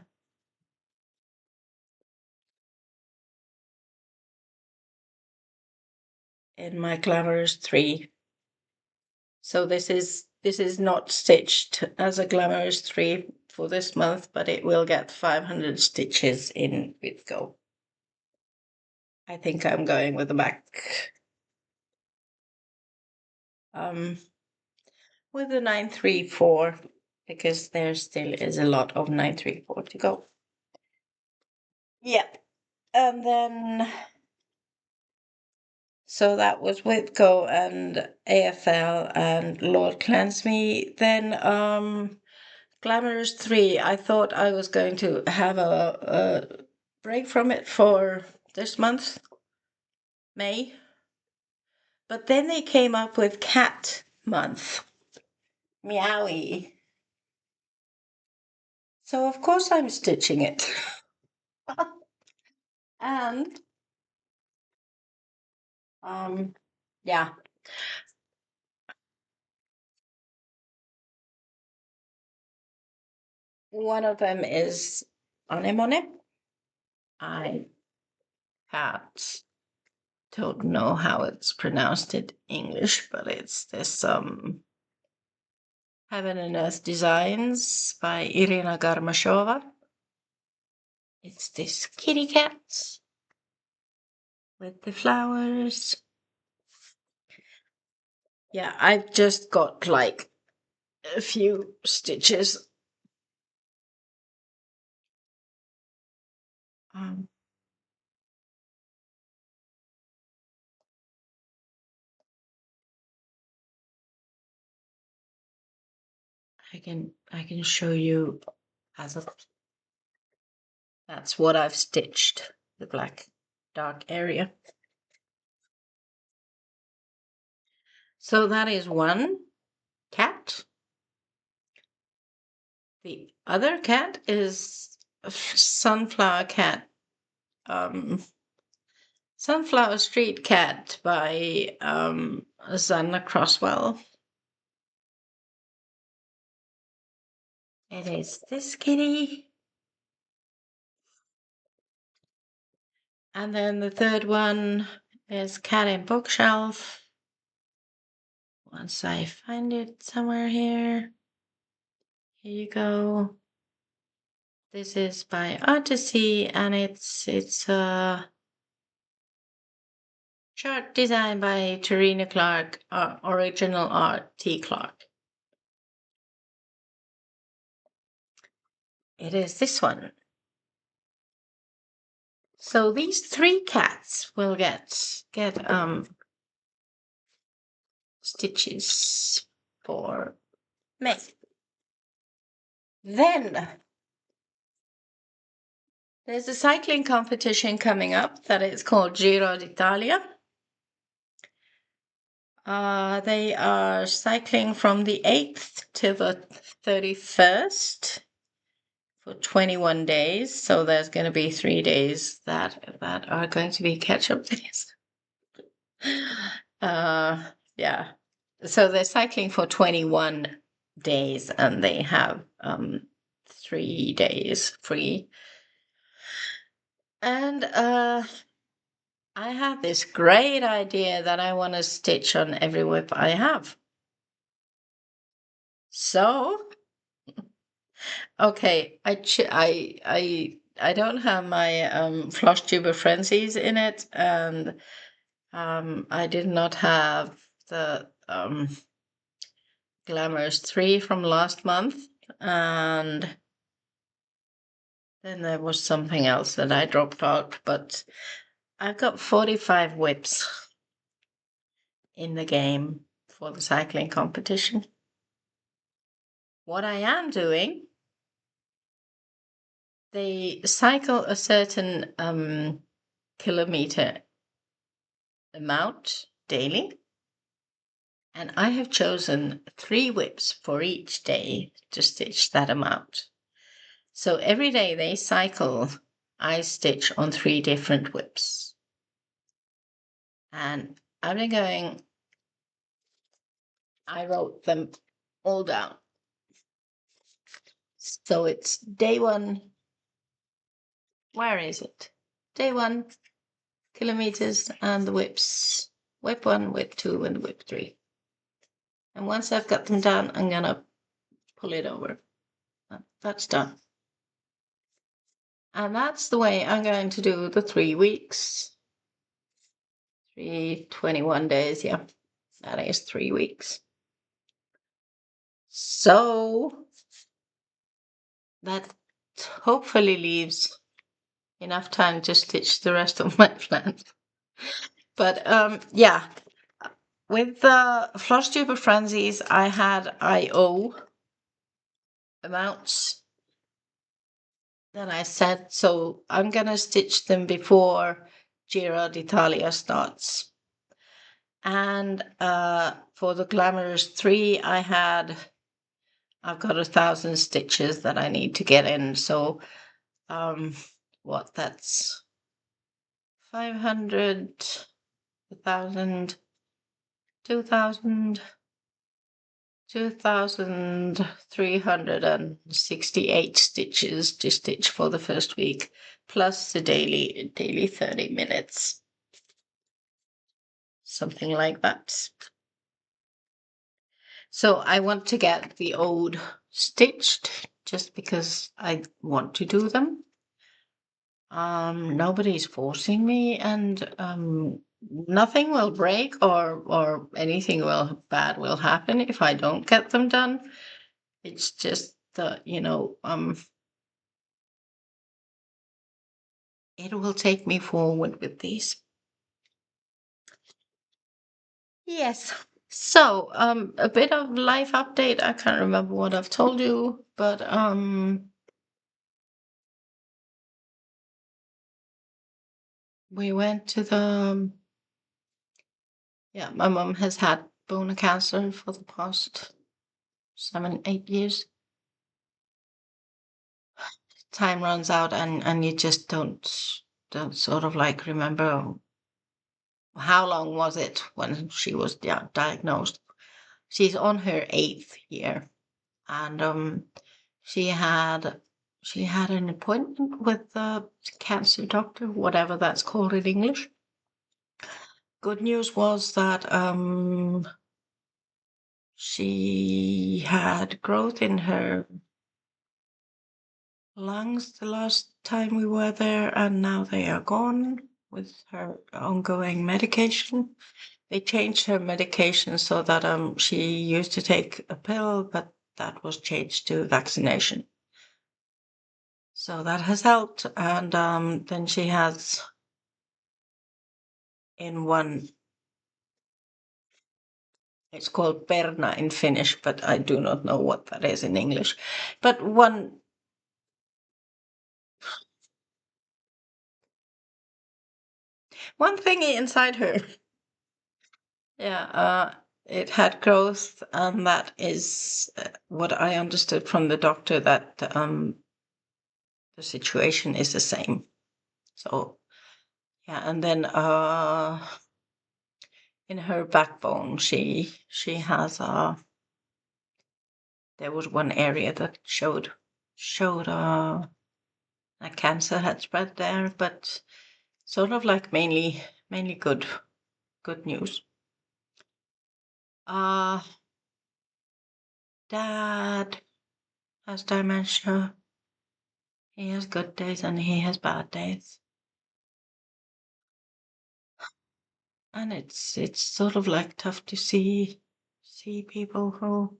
my Glamorous 3. So this is not stitched as a Glamorous 3 for this month, but it will get 500 stitches in Whitco. I think I'm going with the back with the 934, because there still is a lot of 934 to go. Yep. And then, so that was with Go and AFL and Lord Cleanse Me. Then Glamorous 3, I thought I was going to have a break from it for this month, May. But then they came up with Cat Month. Meowie. So of course I'm stitching it. And yeah. One of them is anemone. I don't know how it's pronounced in English, but it's this Heaven and Earth Designs by Irina Garmashova. It's this kitty cat with the flowers. Yeah, I've just got like a few stitches. I can show you as a, that's what I've stitched, the black dark area. So that is one cat. The other cat is a Sunflower Cat, Sunflower Street Cat by Zanna Croswell. It is this kitty. And then the third one is Cat in Bookshelf. Once I find it somewhere here. Here you go. This is by Artisy, and it's a chart designed by Tarina Clark, original art T. Clark. It is this one. So these three cats will get stitches for May. Then there's a cycling competition coming up that is called Giro d'Italia. They are cycling from the 8th to the 31st for 21 days. So there's going to be 3 days that are going to be catch-up days. Yeah. So they're cycling for 21 days and they have 3 days free. And I have this great idea that I want to stitch on every whip I have. So, okay, I don't have my Flosstuber Frenzies in it, and I did not have the Glamorous 3 from last month, and then there was something else that I dropped out, but I've got 45 whips in the game for the cycling competition. What I am doing, they cycle a certain kilometer amount daily, and I have chosen 3 whips for each day to stitch that amount. So every day they cycle, I stitch on 3 different whips. And I've been going, I wrote them all down. So it's day 1, where is it? Day 1, kilometers, and the whips. Whip 1, whip 2, and whip 3. And once I've got them done, I'm gonna pull it over. That's done. And that's the way I'm going to do the 3 weeks. 21 days, yeah. That is 3 weeks. So that hopefully leaves enough time to stitch the rest of my plant. But yeah, with the Flosstuber Frenzies, I had IO amounts that I set, so I'm gonna stitch them before Gira d'Italia starts. And for the Glamorous 3, I've got 1,000 stitches that I need to get in. So that's 500, 1,000, 2,000, 2,368 stitches to stitch for the first week, plus the daily 30 minutes, something like that. So I want to get the old stitched just because I want to do them. Nobody's forcing me, and nothing will break or anything bad will happen if I don't get them done. It's just that, it will take me forward with these. Yes. So, a bit of life update. I can't remember what I've told you, but we went to the my mom has had bone cancer for the past 7, 8 years. Time runs out, and you just don't sort of like remember how long was it when she was diagnosed. She's on her 8th year, and she had an appointment with the cancer doctor, whatever that's called in English. Good news was that she had growth in her lungs the last time we were there, and now they are gone with her ongoing medication. They changed her medication so that she used to take a pill, but that was changed to vaccination. So that has helped, and then she has in one. It's called perna in Finnish, but I do not know what that is in English. But one thing inside her. Yeah, it had growth, and that is what I understood from the doctor, that the situation is the same. So yeah, and then in her backbone, she has there was one area that showed a cancer had spread there, but sort of like mainly good news. Dad has dementia. He has good days and he has bad days. And it's sort of like tough to see people who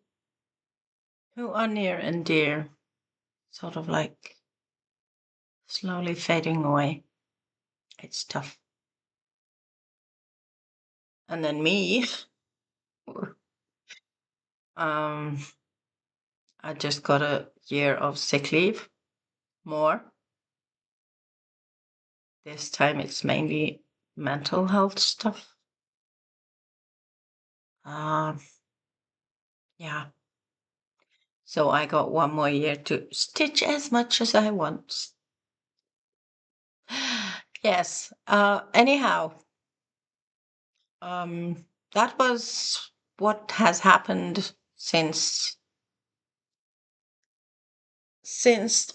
are near and dear sort of like slowly fading away. It's tough. And then me, I just got a year of sick leave more. This time it's mainly mental health stuff. Yeah. So I got 1 more year to stitch as much as I want. Yes. Anyhow, that was what has happened since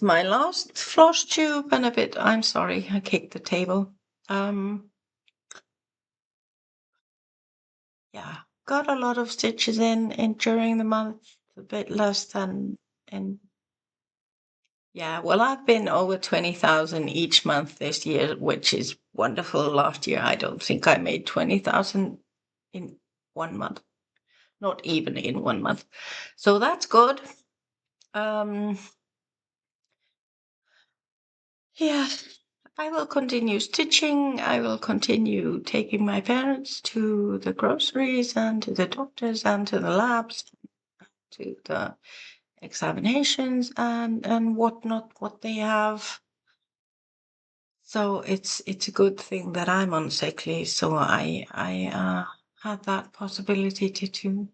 my last floss tube, and a bit. I'm sorry, I kicked the table. Yeah, got a lot of stitches in during the month. A bit less than in. Yeah, well, I've been over 20,000 each month this year, which is wonderful. Last year, I don't think I made 20,000 in 1 month, not even in 1 month. So that's good. Yeah, I will continue stitching. I will continue taking my parents to the groceries and to the doctors and to the labs, to the examinations and whatnot, what they have. So it's a good thing that I'm on sick leave, so I had that possibility to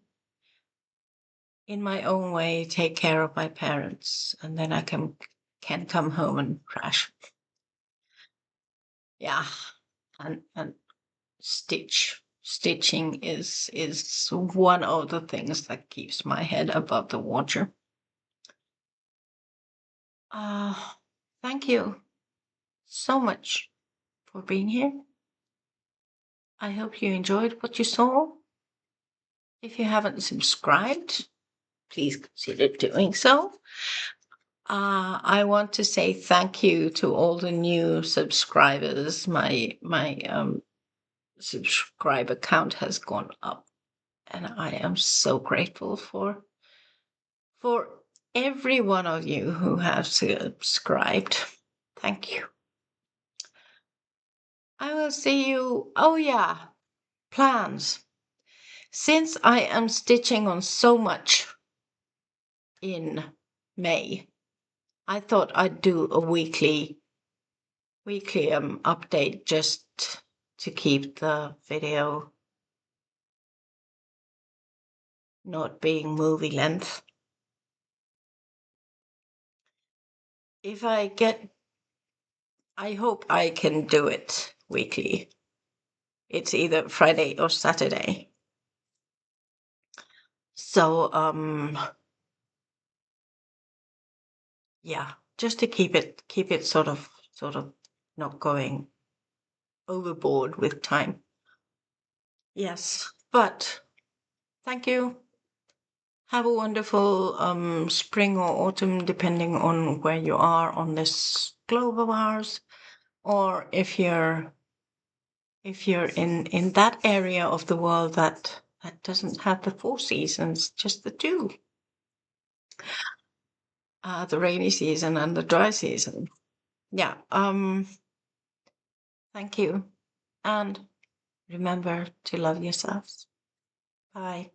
in my own way take care of my parents, and then I can come home and crash. Yeah, and stitching is one of the things that keeps my head above the water. Thank you so much for being here. I hope you enjoyed what you saw. If you haven't subscribed, please consider doing so. I want to say thank you to all the new subscribers. My subscriber count has gone up, and I am so grateful for every one of you who have subscribed. Thank you. I will see you. Oh yeah, plans. Since I am stitching on so much in May, I thought I'd do a weekly update just to keep the video not being movie length. If I get, I hope I can do it weekly. It's either Friday or Saturday. So, yeah, just to keep it sort of not going overboard with time. Yes, but thank you. Have a wonderful spring or autumn, depending on where you are on this globe of ours, or if you're in that area of the world that doesn't have the 4 seasons, just the 2, the rainy season and the dry season. Yeah. Thank you, and remember to love yourselves. Bye.